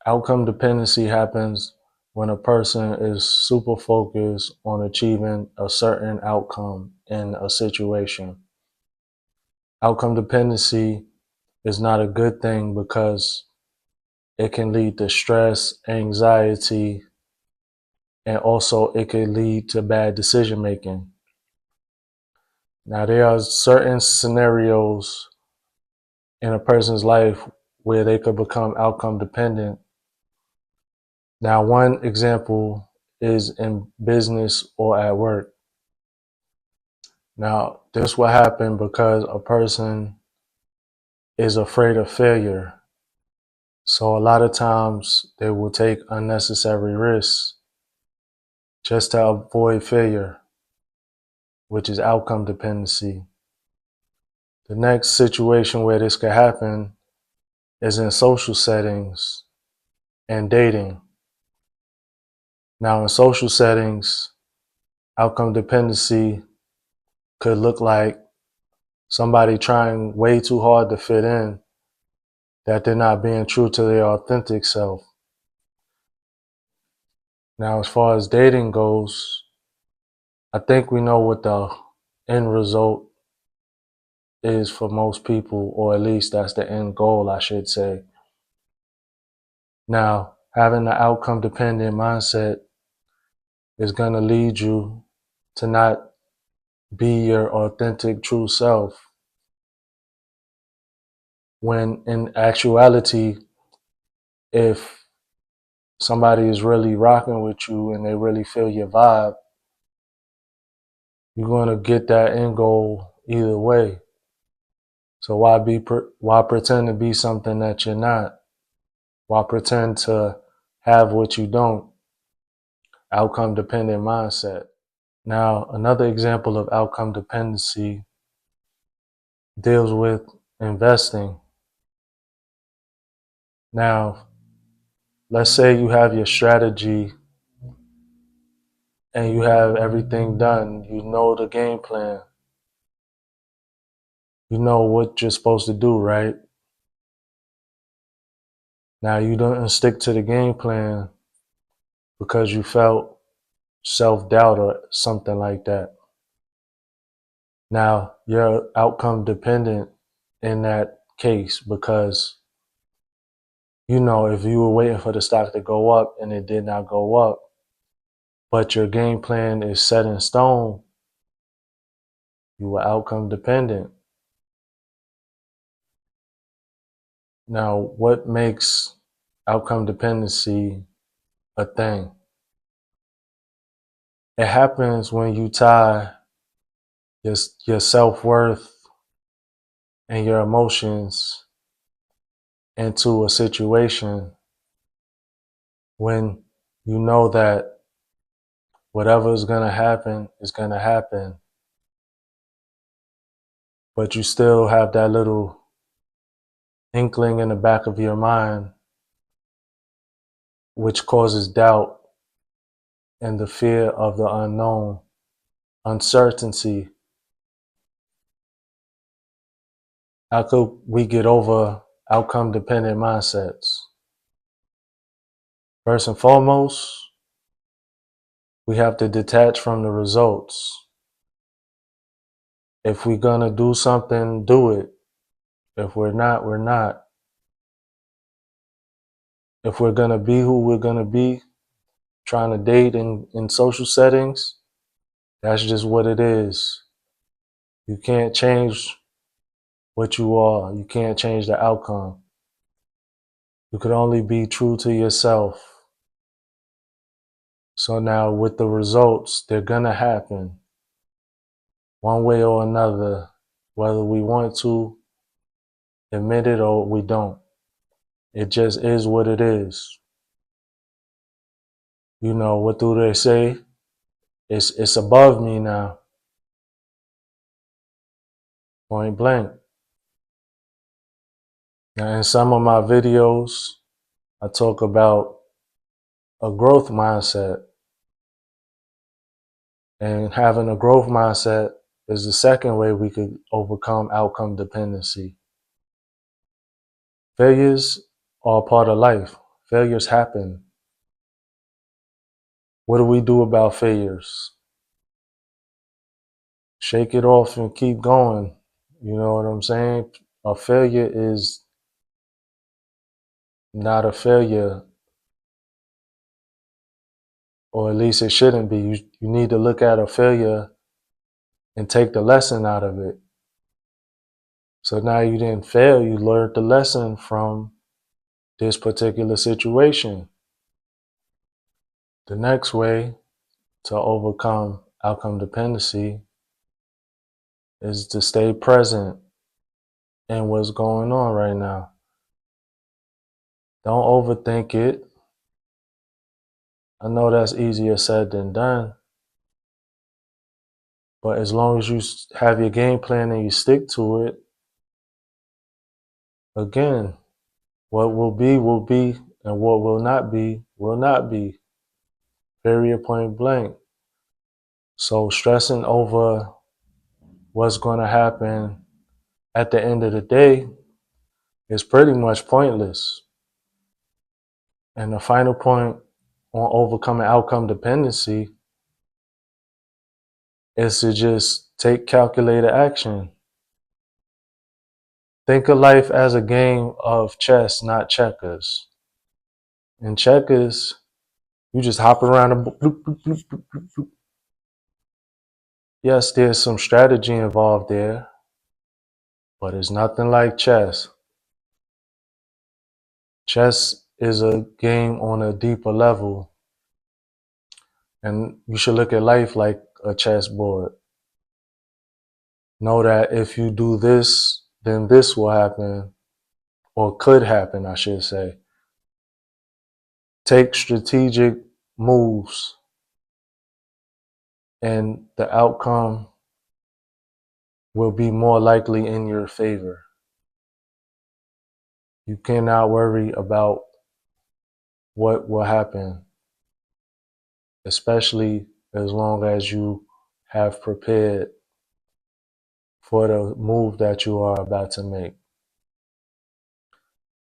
Outcome dependency happens when a person is super focused on achieving a certain outcome in a situation. Outcome dependency is not a good thing because it can lead to stress, anxiety, and also it could lead to bad decision making. Now, there are certain scenarios in a person's life where they could become outcome dependent. Now, one example is in business or at work. Now, this will happen because a person is afraid of failure. So a lot of times they will take unnecessary risks just to avoid failure, which is outcome dependency. The next situation where this could happen is in social settings and dating. Now, in social settings, outcome dependency could look like somebody trying way too hard to fit in, that they're not being true to their authentic self. Now, as far as dating goes, I think we know what the end result is for most people, or at least that's the end goal, I should say. Now, having the outcome dependent mindset is going to lead you to not be your authentic true self, when in actuality, if somebody is really rocking with you and they really feel your vibe, you're going to get that end goal either way. So why pretend to be something that you're not? Why pretend to have what you don't? Outcome dependent mindset. Now, another example of outcome dependency deals with investing. Now, let's say you have your strategy and you have everything done. You know the game plan. You know what you're supposed to do, right? Now, you don't stick to the game plan because you felt self-doubt or something like that. Now, you're outcome dependent in that case because, you know, if you were waiting for the stock to go up and it did not go up, but your game plan is set in stone, you were outcome dependent. Now, what makes outcome dependency a thing? It happens when you tie your self-worth and your emotions into a situation when you know that whatever is going to happen is going to happen, but you still have that little inkling in the back of your mind which causes doubt and the fear of the unknown, uncertainty. How could we get over outcome dependent mindsets? First and foremost, we have to detach from the results. If we're going to do something, do it. If we're not, we're not. If we're going to be who we're going to be, trying to date in social settings, that's just what it is. You can't change what you are. You can't change the outcome. You could only be true to yourself. So now with the results, they're going to happen one way or another, whether we want to admit it or we don't. It just is what it is. You know, what do they say? It's above me now. Point blank. Now, in some of my videos, I talk about a growth mindset. And having a growth mindset is the second way we could overcome outcome dependency. Failures are part of life. Failures happen. What do we do about failures? Shake it off and keep going. You know what I'm saying? A failure is not a failure, or at least it shouldn't be. You need to look at a failure and take the lesson out of it. So now you didn't fail, you learned the lesson from this particular situation. The next way to overcome outcome dependency is to stay present in what's going on right now. Don't overthink it. I know that's easier said than done, but as long as you have your game plan and you stick to it, again, what will be, and what will not be. Period, point blank. So stressing over what's going to happen at the end of the day is pretty much pointless. And the final point on overcoming outcome dependency is to just take calculated action. Think of life as a game of chess, not checkers. In checkers, you just hop around and bloop, bloop, bloop, bloop, bloop, bloop. Yes, there's some strategy involved there, but it's nothing like chess. Chess is a game on a deeper level, and you should look at life like a chessboard. Know that if you do this, then this will happen, or could happen, I should say. Take strategic moves, and the outcome will be more likely in your favor. You cannot worry about what will happen, especially as long as you have prepared for the move that you are about to make.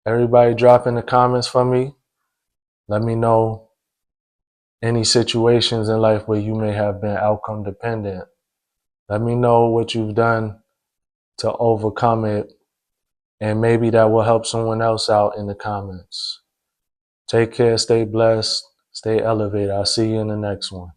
Everybody drop in the comments for me. Let me know any situations in life where you may have been outcome dependent. Let me know what you've done to overcome it, and maybe that will help someone else out in the comments. Take care, stay blessed, stay elevated. I'll see you in the next one.